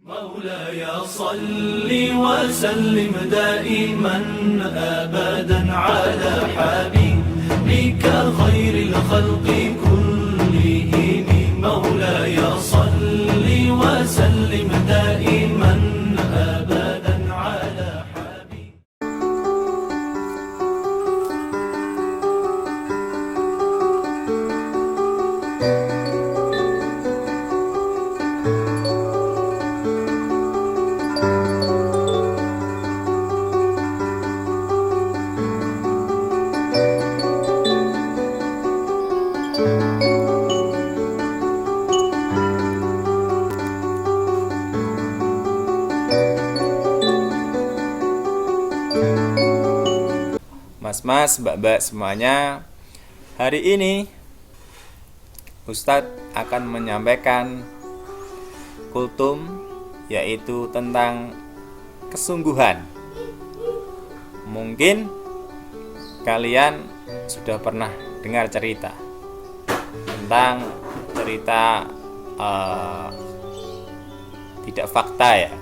مولاي صل وسلم دائما أبدا على حبيبك خير الخلق كلهم مولاي صل وسلم دائما أبدا على حبيبك. Mas-mas, mbak-mbak semuanya, hari ini Ustadz akan menyampaikan kultum, yaitu tentang kesungguhan. Mungkin kalian sudah pernah dengar cerita tentang cerita tidak fakta ya,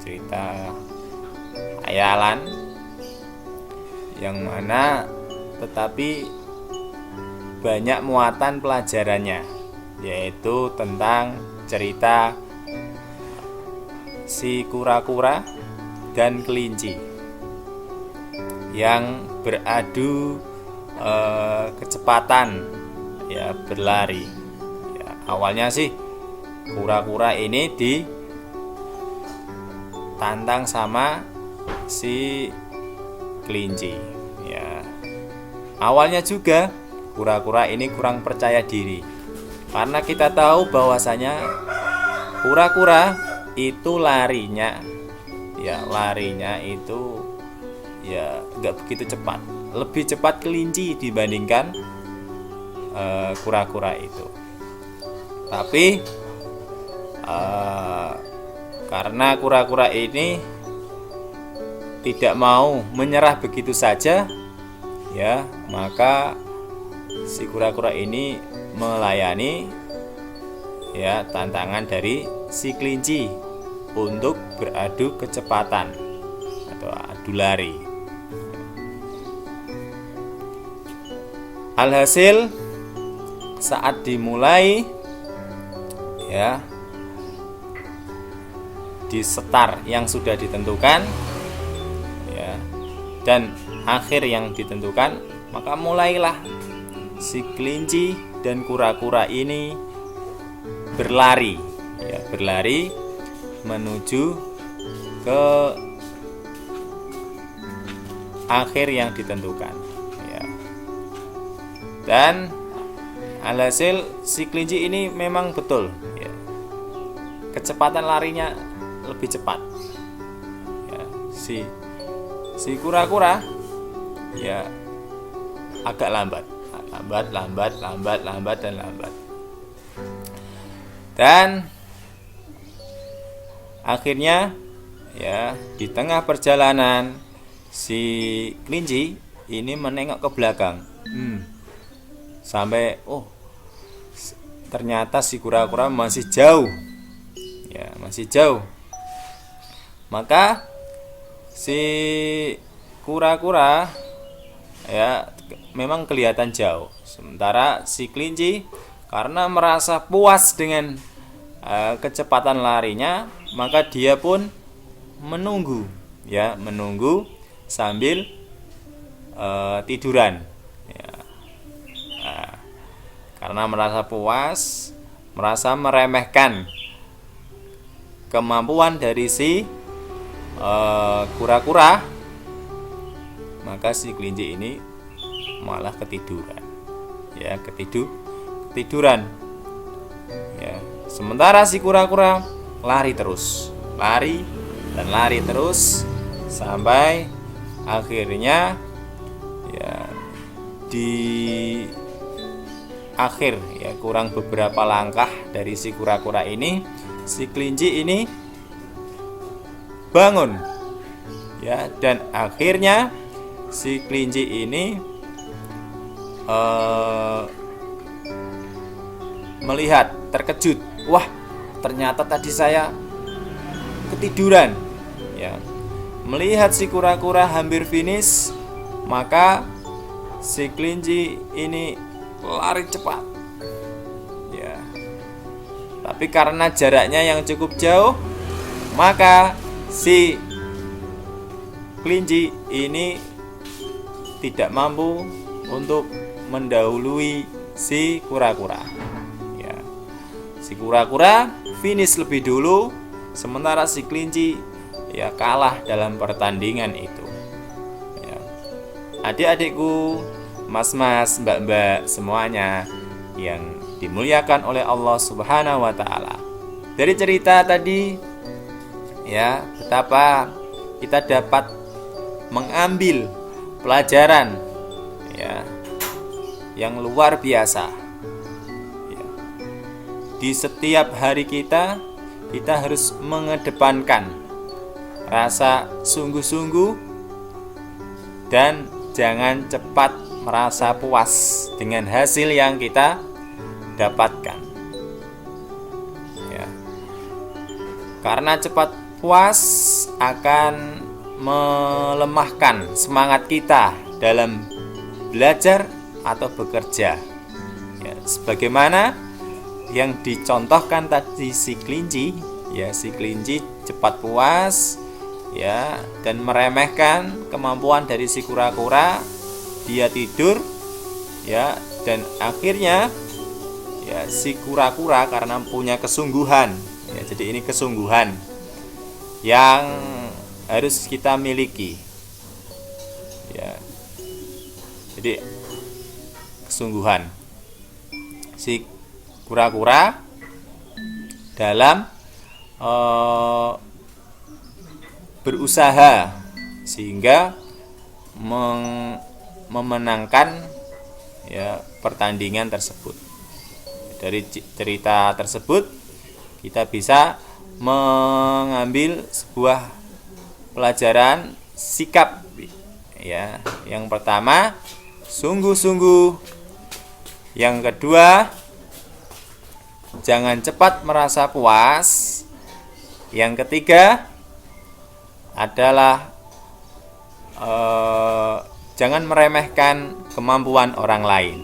cerita khayalan yang mana tetapi banyak muatan pelajarannya, yaitu tentang cerita si kura-kura dan kelinci yang beradu kecepatan ya, berlari ya. Awalnya sih kura-kura ini ditantang sama si kelinci ya. Awalnya juga kura-kura ini kurang percaya diri, karena kita tahu bahwasanya kura-kura itu larinya itu ya nggak begitu cepat, lebih cepat kelinci dibandingkan kura-kura itu. Tapi karena kura-kura ini tidak mau menyerah begitu saja ya, maka si kura-kura ini melayani ya tantangan dari si kelinci untuk beradu kecepatan atau adu lari. Alhasil saat dimulai ya di setar yang sudah ditentukan ya, dan akhir yang ditentukan, maka mulailah si kelinci dan kura-kura ini berlari ya, berlari menuju ke akhir yang ditentukan ya. Dan alhasil si kelinci ini memang betul ya, kecepatan larinya lebih cepat ya. Si kura-kura ya agak lambat dan akhirnya ya di tengah perjalanan si kelinci ini menengok ke belakang sampai ternyata si kura-kura masih jauh ya, masih jauh. Maka si kura-kura ya memang kelihatan jauh, sementara si kelinci karena merasa puas dengan kecepatan larinya, maka dia pun menunggu sambil tiduran ya. Karena merasa puas, merasa meremehkan kemampuan dari si kura-kura, maka si kelinci ini malah ketiduran ya, ketiduran ya. Sementara si kura-kura lari terus sampai akhirnya ya di akhir ya, kurang beberapa langkah dari si kura-kura ini, si kelinci ini bangun ya, dan akhirnya si kelinci ini melihat, terkejut, wah ternyata tadi saya ketiduran, ya. Melihat si kura-kura hampir finish, maka si kelinci ini lari cepat, ya. Tapi karena jaraknya yang cukup jauh, maka si kelinci ini tidak mampu untuk mendahului si kura-kura, ya. Si kura-kura finish lebih dulu, sementara si kelinci ya kalah dalam pertandingan itu, ya. Adik-adikku, mas-mas, mbak-mbak semuanya yang dimuliakan oleh Allah Subhanahu wa taala. Dari cerita tadi, ya, betapa kita dapat mengambil pelajaran, ya, yang luar biasa, ya. Di setiap hari kita harus mengedepankan rasa sungguh-sungguh dan jangan cepat merasa puas dengan hasil yang kita dapatkan, ya. Karena cepat puas akan melemahkan semangat kita dalam belajar atau bekerja, ya. Sebagaimana yang dicontohkan tadi si kelinci, ya, si kelinci cepat puas, ya, dan meremehkan kemampuan dari si kura-kura. Dia tidur, ya, dan akhirnya ya si kura-kura karena punya kesungguhan, ya, jadi ini kesungguhan yang harus kita miliki, ya. Jadi kesungguhan si kura-kura dalam berusaha sehingga memenangkan, ya, pertandingan tersebut. Dari cerita tersebut kita bisa mengambil sebuah pelajaran sikap, ya. Yang pertama, sungguh-sungguh. Yang kedua, jangan cepat merasa puas. Yang ketiga adalah jangan meremehkan kemampuan orang lain,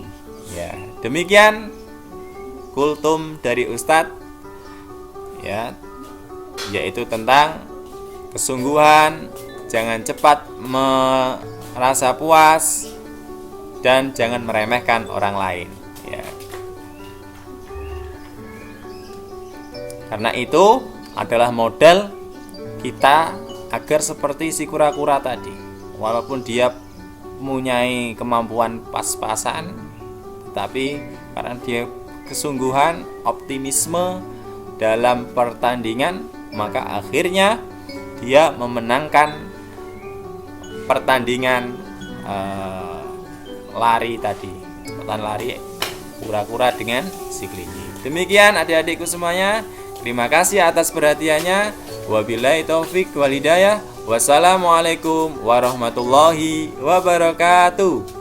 ya. Demikian kultum dari Ustadz, ya, yaitu tentang kesungguhan, jangan cepat merasa puas, dan jangan meremehkan orang lain, ya. Karena itu adalah modal kita agar seperti si kura-kura tadi, walaupun dia mempunyai kemampuan pas-pasan, tetapi karena dia kesungguhan, optimisme dalam pertandingan, maka akhirnya dia memenangkan pertandingan lari tadi, cepetan lari kura-kura dengan si kelinci. Demikian adik-adikku semuanya, terima kasih atas perhatiannya. Wabillahi taufik wal hidayah. Wassalamualaikum warahmatullahi wabarakatuh.